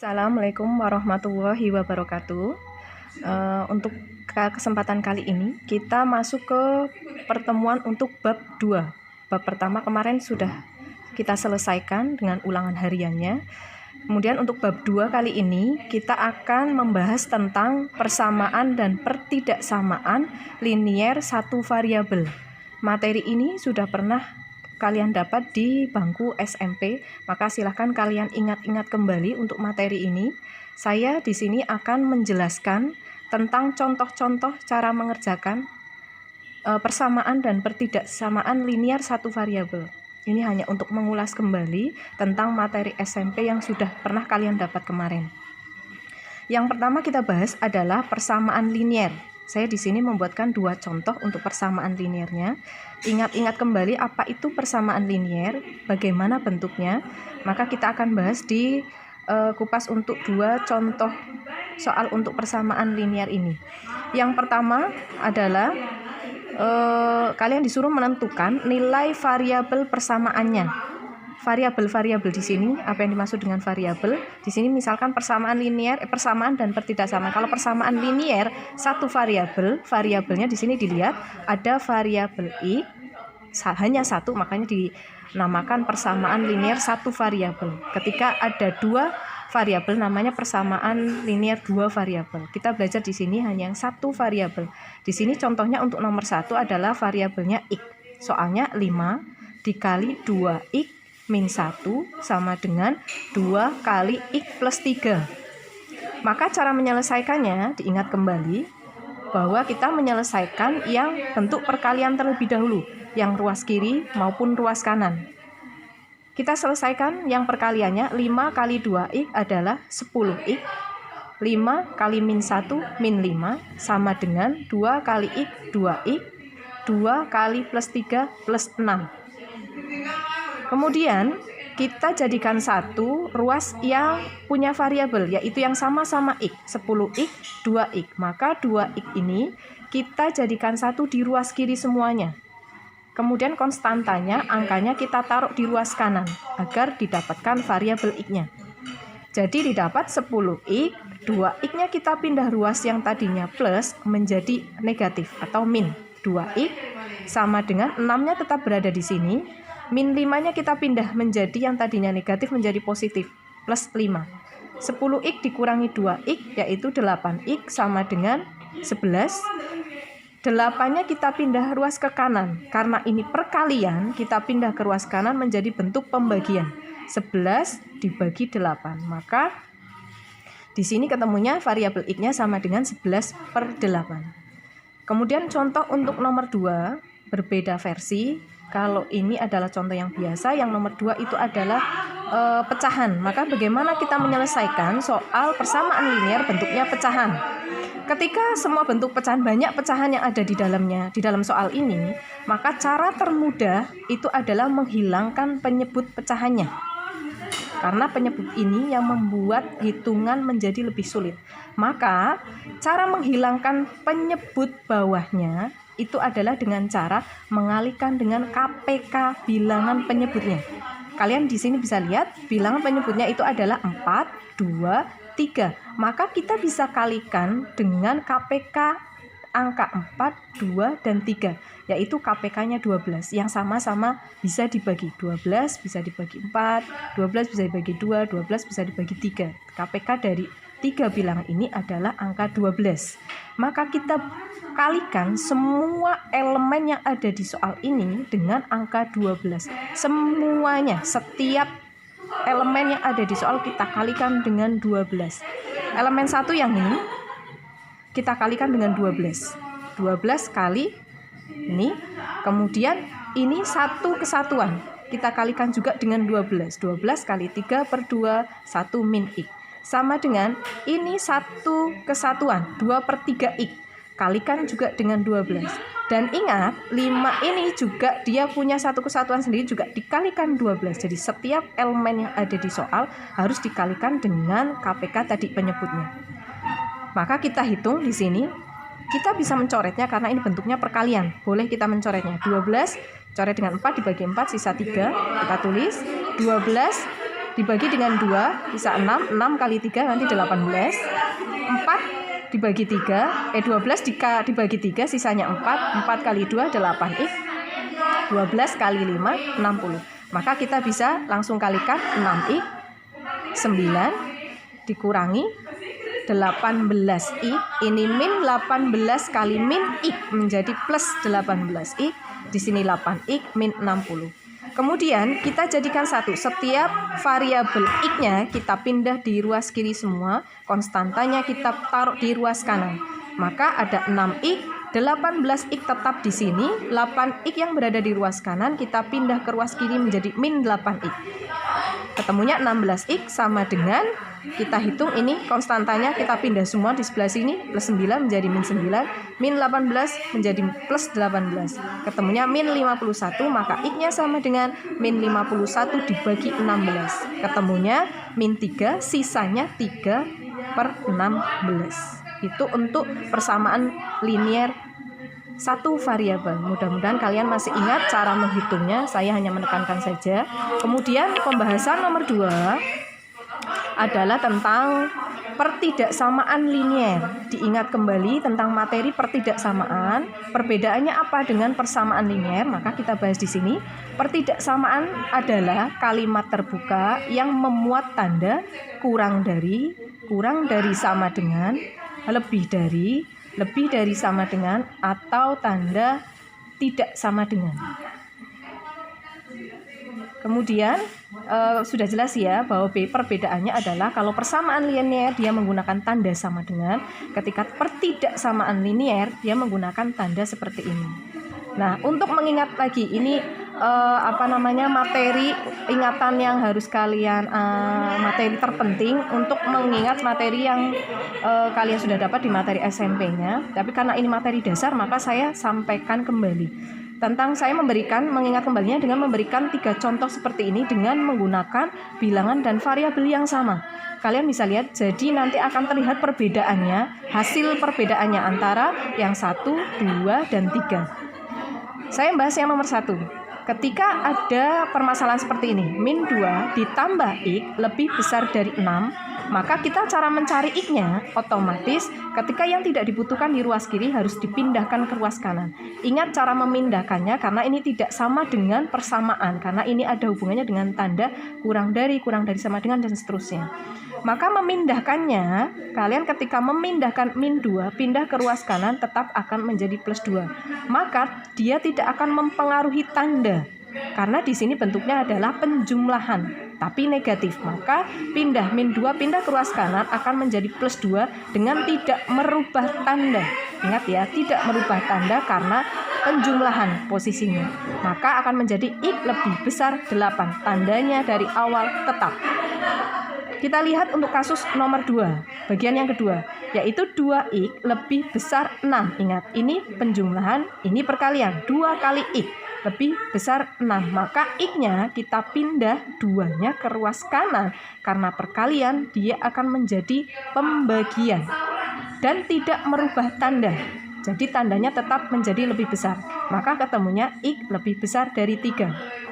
Assalamualaikum warahmatullahi wabarakatuh. Untuk kesempatan kali ini kita masuk ke pertemuan untuk bab 2. Bab pertama kemarin sudah kita selesaikan dengan ulangan hariannya. Kemudian untuk bab 2 kali ini kita akan membahas tentang persamaan dan pertidaksamaan linier satu variabel. Materi ini sudah pernah kalian dapat di bangku SMP, maka silahkan kalian ingat-ingat kembali untuk materi ini. Saya di sini akan menjelaskan tentang contoh-contoh cara mengerjakan persamaan dan pertidaksamaan linier satu variabel. Ini hanya untuk mengulas kembali tentang materi SMP yang sudah pernah kalian dapat kemarin. Yang pertama kita bahas adalah persamaan linier. Saya di sini membuatkan 2 contoh untuk persamaan liniernya. Ingat-ingat kembali apa itu persamaan linier, bagaimana bentuknya. Maka kita akan bahas di kupas untuk 2 contoh soal untuk persamaan linier ini. Yang pertama adalah kalian disuruh menentukan nilai variabel persamaannya. Variabel-variabel di sini, apa yang dimaksud dengan variabel? Di sini misalkan persamaan linier, persamaan dan pertidaksamaan. Kalau persamaan linier satu variabel, variabelnya di sini dilihat ada variabel x, hanya satu, makanya dinamakan persamaan linier satu variabel. Ketika ada 2 variabel, namanya persamaan linier 2 variabel. Kita belajar di sini hanya yang 1 variabel. Di sini contohnya untuk nomor 1 adalah variabelnya x. Soalnya 5 dikali 2x min 1 sama dengan 2 kali x plus 3. Maka cara menyelesaikannya diingat kembali bahwa kita menyelesaikan yang bentuk perkalian terlebih dahulu, yang ruas kiri maupun ruas kanan. Kita selesaikan yang perkaliannya, 5 kali 2x adalah 10x, 5 kali min 1 min 5 sama dengan 2 kali x 2x, 2 kali plus 3 plus 6. Kemudian kita jadikan satu ruas yang punya variabel, yaitu yang sama-sama x, 10x, 2x. Maka 2x ini kita jadikan satu di ruas kiri semuanya. Kemudian konstantanya, angkanya kita taruh di ruas kanan agar didapatkan variabel x-nya. Jadi didapat 10x, 2x-nya kita pindah ruas yang tadinya plus menjadi negatif atau min. 2x sama dengan 6-nya tetap berada di sini. Min 5-nya kita pindah menjadi yang tadinya negatif menjadi positif, plus 5. 10x dikurangi 2x, yaitu 8x sama dengan 11. 8-nya kita pindah ruas ke kanan. Karena ini perkalian, kita pindah ke ruas kanan menjadi bentuk pembagian. 11 dibagi 8. Maka di sini ketemunya variabel x-nya sama dengan 11 per 8. Kemudian contoh untuk nomor 2, berbeda versi. Kalau ini adalah contoh yang biasa, yang nomor 2 itu adalah pecahan. Maka bagaimana kita menyelesaikan soal persamaan linier bentuknya pecahan? Ketika semua bentuk pecahan, banyak pecahan yang ada di dalamnya, di dalam soal ini, maka cara termudah itu adalah menghilangkan penyebut pecahannya. Karena penyebut ini yang membuat hitungan menjadi lebih sulit. Maka cara menghilangkan penyebut bawahnya itu adalah dengan cara mengalihkan dengan KPK bilangan penyebutnya. Kalian di sini bisa lihat bilangan penyebutnya itu adalah 4, 2, 3. Maka kita bisa kalikan dengan KPK angka 4, 2, dan 3, yaitu KPK-nya 12 yang sama-sama bisa dibagi 12, bisa dibagi 4, 12 bisa dibagi 2, 12 bisa dibagi 3. KPK dari 3 bilangan ini adalah angka 12. Maka kita kalikan semua elemen yang ada di soal ini dengan angka 12. Semuanya, setiap elemen yang ada di soal kita kalikan dengan 12. Elemen 1 yang ini kita kalikan dengan 12. 12 kali ini. Kemudian ini satu kesatuan. Kita kalikan juga dengan 12. 12 kali 3 per 2, 1 min x. Sama dengan ini satu kesatuan, 2 per 3x. Kalikan juga dengan 12. Dan ingat, 5 ini juga dia punya satu kesatuan sendiri, juga dikalikan 12. Jadi setiap elemen yang ada di soal harus dikalikan dengan KPK tadi penyebutnya. Maka kita hitung di sini, kita bisa mencoretnya karena ini bentuknya perkalian. Boleh kita mencoretnya. 12 coret dengan 4 dibagi 4 sisa 3. Kita tulis 12 dibagi dengan 2 bisa 6, 6 kali 3 nanti 18, 4 dibagi 3, 12 dibagi 3 sisanya 4, 4 kali 2 8x, 12 kali 5 60. Maka kita bisa langsung kalikan 6x, 9 dikurangi 18i, ini min 18 kali min x menjadi plus 18x, di sini 8x min 60. Kemudian kita jadikan satu, setiap variabel x-nya kita pindah di ruas kiri semua, konstantanya kita taruh di ruas kanan. Maka ada 6x, 18x tetap di sini, 8x yang berada di ruas kanan kita pindah ke ruas kiri menjadi min 8x. Ketemunya 16x sama dengan, kita hitung ini konstantanya kita pindah semua di sebelah sini, plus 9 menjadi min 9, min 18 menjadi plus 18. Ketemunya min 51, maka x-nya sama dengan min 51 dibagi 16. Ketemunya min 3, sisanya 3/16. Itu untuk persamaan linier satu variabel. Mudah-mudahan kalian masih ingat cara menghitungnya, saya hanya menekankan saja. Kemudian pembahasan nomor 2 adalah tentang pertidaksamaan linier. Diingat kembali tentang materi pertidaksamaan, perbedaannya apa dengan persamaan linier, maka kita bahas di sini. Pertidaksamaan adalah kalimat terbuka yang memuat tanda kurang dari, sama dengan, lebih dari sama dengan, atau tanda tidak sama dengan. Kemudian sudah jelas ya bahwa perbedaannya adalah kalau persamaan linier dia menggunakan tanda sama dengan, ketika pertidaksamaan linier dia menggunakan tanda seperti ini. Nah, untuk mengingat lagi ini materi ingatan yang harus kalian materi terpenting untuk mengingat materi yang kalian sudah dapat di materi SMP-nya. Tapi karena ini materi dasar maka saya sampaikan kembali. Saya mengingat kembalinya dengan memberikan 3 contoh seperti ini dengan menggunakan bilangan dan variabel yang sama. Kalian bisa lihat, jadi nanti akan terlihat perbedaannya, hasil perbedaannya antara yang 1, 2, dan 3. Saya bahas yang nomor 1. Ketika ada permasalahan seperti ini, min 2 ditambah x lebih besar dari 6, maka kita cara mencari x-nya otomatis ketika yang tidak dibutuhkan di ruas kiri harus dipindahkan ke ruas kanan. Ingat cara memindahkannya karena ini tidak sama dengan persamaan, karena ini ada hubungannya dengan tanda kurang dari, sama dengan, dan seterusnya. Maka memindahkannya, kalian ketika memindahkan min 2 pindah ke ruas kanan tetap akan menjadi plus 2. Maka dia tidak akan mempengaruhi tanda. Karena di sini bentuknya adalah penjumlahan tapi negatif. Maka pindah min 2 pindah ke ruas kanan akan menjadi plus 2 dengan tidak merubah tanda. Ingat ya, tidak merubah tanda karena penjumlahan posisinya. Maka akan menjadi x lebih besar 8. Tandanya dari awal tetap. Kita lihat untuk kasus nomor 2, bagian yang kedua, yaitu 2x lebih besar 6. Ingat, ini penjumlahan, ini perkalian. 2 kali x lebih besar 6. Maka x-nya kita pindah 2-nya ke ruas kanan. Karena perkalian, dia akan menjadi pembagian. Dan tidak merubah tanda. Jadi tandanya tetap menjadi lebih besar. Maka ketemunya x lebih besar dari 3.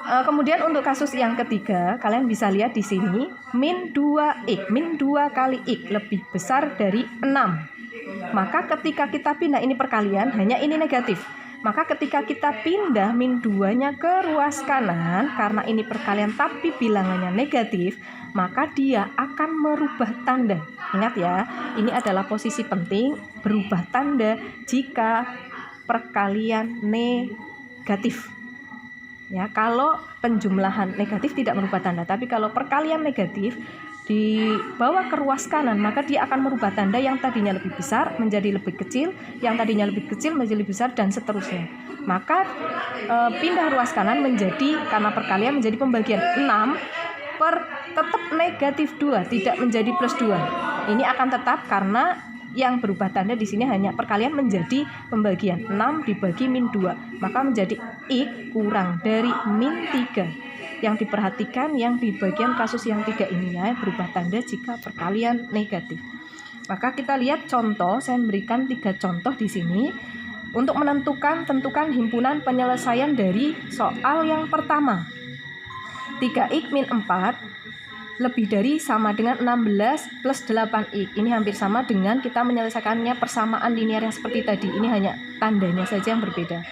Kemudian untuk kasus yang ketiga, kalian bisa lihat di sini min 2x, min 2 kali x lebih besar dari 6. Maka ketika kita pindah, ini perkalian, hanya ini negatif. Maka ketika kita pindah min 2-nya ke ruas kanan, karena ini perkalian tapi bilangannya negatif, maka dia akan merubah tanda. Ingat ya, ini adalah posisi penting, berubah tanda jika perkalian negatif. Ya, kalau penjumlahan negatif tidak merubah tanda, tapi kalau perkalian negatif dibawa ke ruas kanan, maka dia akan merubah tanda, yang tadinya lebih besar menjadi lebih kecil, yang tadinya lebih kecil menjadi lebih besar, dan seterusnya. Maka pindah ruas kanan menjadi, karena perkalian menjadi pembagian 6 per tetap negatif 2, tidak menjadi plus 2. Ini akan tetap karena yang berubah tanda di sini hanya perkalian menjadi pembagian 6 dibagi min 2, maka menjadi x kurang dari min 3. Yang diperhatikan yang di bagian kasus yang 3 ini ya, berubah tanda jika perkalian negatif. Maka kita lihat contoh, saya memberikan 3 contoh di sini untuk tentukan himpunan penyelesaian dari soal yang pertama. 3x min 4 lebih dari sama dengan 16 plus 8x. Ini hampir sama dengan kita menyelesaikannya persamaan linear yang seperti tadi. Ini hanya tandanya saja yang berbeda.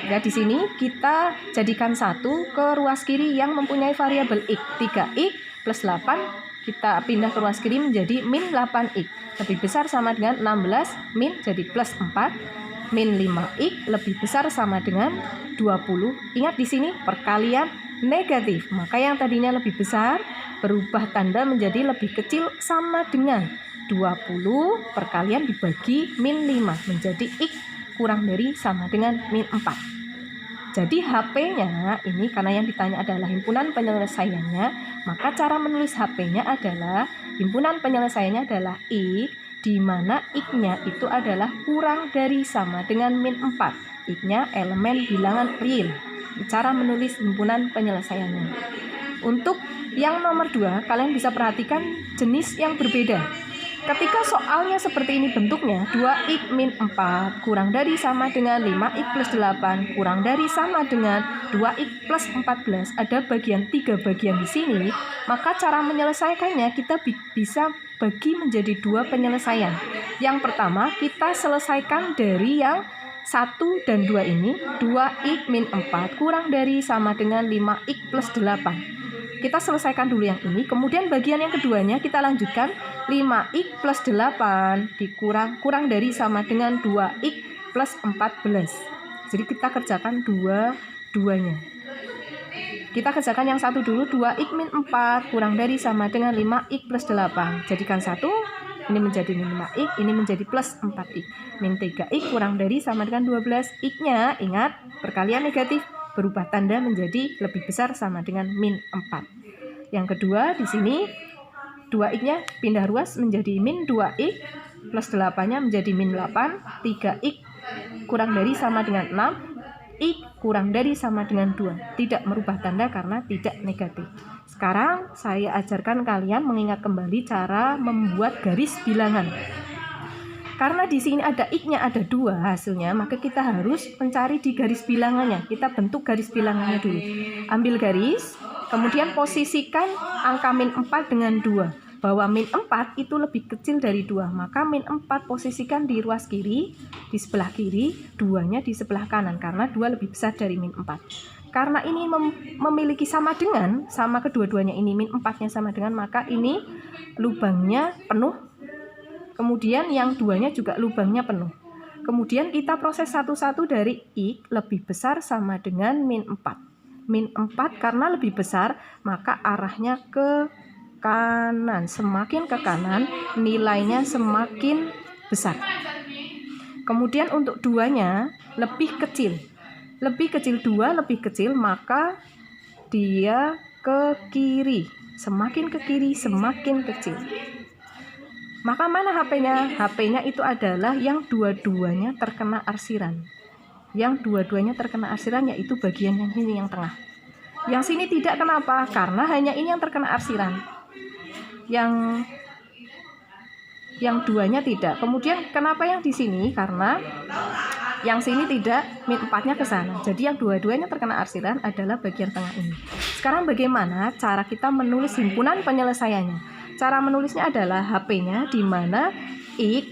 Ya, di sini kita jadikan 1 ke ruas kiri yang mempunyai variabel x. 3x plus 8 kita pindah ke ruas kiri menjadi min 8x. Lebih besar sama dengan 16 min jadi plus 4. Min 5x lebih besar sama dengan 20. Ingat di sini perkalian negatif. Maka yang tadinya lebih besar berubah tanda menjadi lebih kecil sama dengan 20 perkalian dibagi min 5 menjadi x kurang dari sama dengan min 4. Jadi HP-nya ini karena yang ditanya adalah himpunan penyelesaiannya, maka cara menulis HP-nya adalah himpunan penyelesaiannya adalah x, di mana x-nya itu adalah kurang dari sama dengan min 4. X-nya elemen bilangan real. Cara menulis himpunan penyelesaiannya. Untuk yang nomor 2, kalian bisa perhatikan jenis yang berbeda. Ketika soalnya seperti ini bentuknya, 2x min 4 kurang dari sama dengan 5x plus 8 kurang dari sama dengan 2x plus 14. Ada bagian 3 bagian di sini, maka cara menyelesaikannya kita bisa bagi menjadi 2 penyelesaian. Yang pertama, kita selesaikan dari yang 1 dan 2 ini. 2x min 4 kurang dari sama dengan 5x plus 8. Kita selesaikan dulu yang ini, kemudian bagian yang keduanya kita lanjutkan. 5x plus 8 kurang dari sama dengan 2x plus 14. Jadi kita kerjakan dua-duanya. Kita kerjakan yang satu dulu. 2x min 4 kurang dari sama dengan 5x plus 8. Jadikan 1, ini menjadi min 5x, ini menjadi plus 4x. Min 3x kurang dari sama dengan 12. X-nya, ingat, perkalian negatif, berubah tanda menjadi lebih besar sama dengan min 4. Yang kedua di sini 2x-nya pindah ruas menjadi min 2x plus 8-nya menjadi min 8. 3x kurang dari sama dengan 6. X kurang dari sama dengan 2. Tidak merubah tanda karena tidak negatif. Sekarang saya ajarkan kalian mengingat kembali cara membuat garis bilangan. Karena di sini ada x-nya ada 2 hasilnya, maka kita harus mencari di garis bilangannya. Kita bentuk garis bilangannya dulu. Ambil garis, kemudian posisikan angka min 4 dengan 2. Bahwa min 4 itu lebih kecil dari 2. Maka min 4 posisikan di ruas kiri, di sebelah kiri, 2-nya di sebelah kanan. Karena 2 lebih besar dari min 4. Karena ini memiliki sama dengan, sama kedua-duanya ini, min 4-nya sama dengan, maka ini lubangnya penuh. Kemudian yang 2-nya juga lubangnya penuh. Kemudian kita proses satu-satu dari x lebih besar sama dengan min 4. Min 4 karena lebih besar, maka arahnya ke kanan. Semakin ke kanan, nilainya semakin besar. Kemudian untuk 2-nya lebih kecil. Lebih kecil 2, lebih kecil, maka dia ke kiri. Semakin ke kiri, semakin kecil. Maka mana HP-nya? HP-nya itu adalah yang dua-duanya terkena arsiran. Yang dua-duanya terkena arsiran yaitu bagian yang ini, yang tengah. Yang sini tidak, kenapa? Karena hanya ini yang terkena arsiran. Yang duanya tidak. Kemudian kenapa yang di sini? Karena yang sini tidak, min 4-nya ke sana. Jadi yang dua-duanya terkena arsiran adalah bagian tengah ini. Sekarang bagaimana cara kita menulis himpunan penyelesaiannya? Cara menulisnya adalah HP-nya di mana x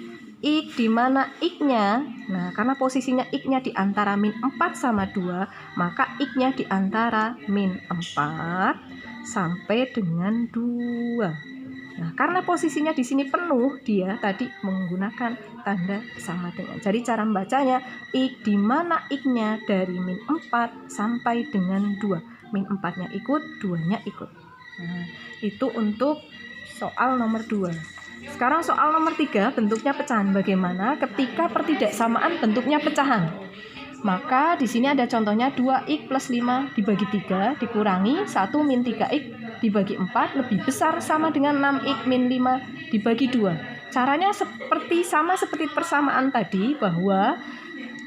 di mana x-nya. Nah, karena posisinya x-nya di antara min 4 sama 2, maka x-nya di antara min 4 sampai dengan 2. Nah, karena posisinya di sini penuh, dia tadi menggunakan tanda sama dengan. Jadi cara membacanya x di mana x-nya dari min 4 sampai dengan 2. Min 4-nya ikut, 2-nya ikut. Nah, itu untuk soal nomor 2. Sekarang soal nomor 3, bentuknya pecahan. Bagaimana ketika pertidaksamaan bentuknya pecahan? Maka di sini ada contohnya 2x plus 5 dibagi 3 dikurangi 1 min 3x dibagi 4 lebih besar sama dengan 6x min 5 dibagi 2. Caranya sama seperti persamaan tadi, bahwa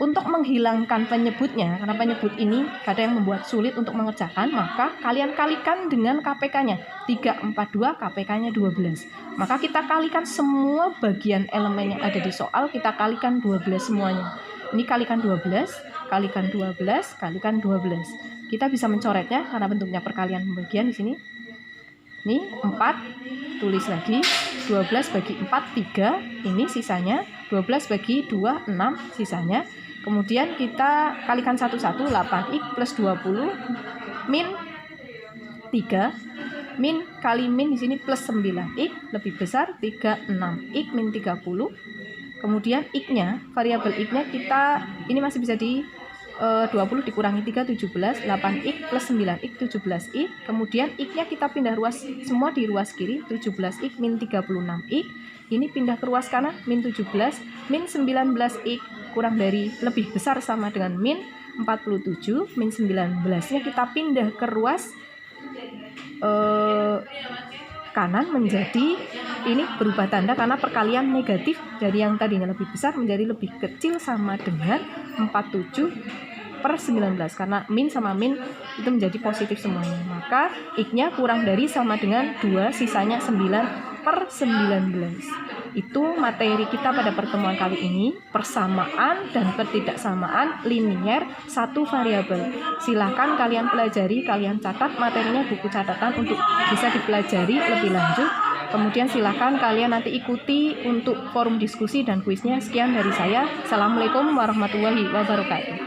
untuk menghilangkan penyebutnya, karena penyebut ini kadang yang membuat sulit untuk mengerjakan, maka kalian kalikan dengan KPK-nya. 342 KPK-nya 12. Maka kita kalikan semua bagian elemen yang ada di soal, kita kalikan 12 semuanya. Ini kalikan 12, kalikan 12, kalikan 12. kita bisa mencoretnya karena bentuknya perkalian pembagian di sini. Ini 4, tulis lagi 12 bagi 4 3, ini sisanya 12 bagi 2 6 sisanya. Kemudian kita kalikan satu-satu, 8x plus 20 min 3 min kali min di sini plus 9x lebih besar 36x min 30. Kemudian x-nya, variabel x-nya kita ini masih bisa di 20 dikurangi 3 17, 8x plus 9x 17x. Kemudian x-nya kita pindah ruas semua di ruas kiri, 17x min 36x. Ini pindah ke ruas kanan, min 17 min 19x kurang dari lebih besar sama dengan min 47, min 19-nya kita pindah ke ruas kanan menjadi ini berubah tanda karena perkalian negatif dari yang tadinya lebih besar menjadi lebih kecil sama dengan 47/19 karena min sama min itu menjadi positif semuanya. Maka x-nya kurang dari sama dengan 2, sisanya 9/19. Itu materi kita pada pertemuan kali ini, persamaan dan ketidaksamaan linier satu variabel. Silahkan kalian pelajari, kalian catat materinya buku catatan untuk bisa dipelajari lebih lanjut. Kemudian silahkan kalian nanti ikuti untuk forum diskusi dan kuisnya. Sekian dari saya. Assalamualaikum warahmatullahi wabarakatuh.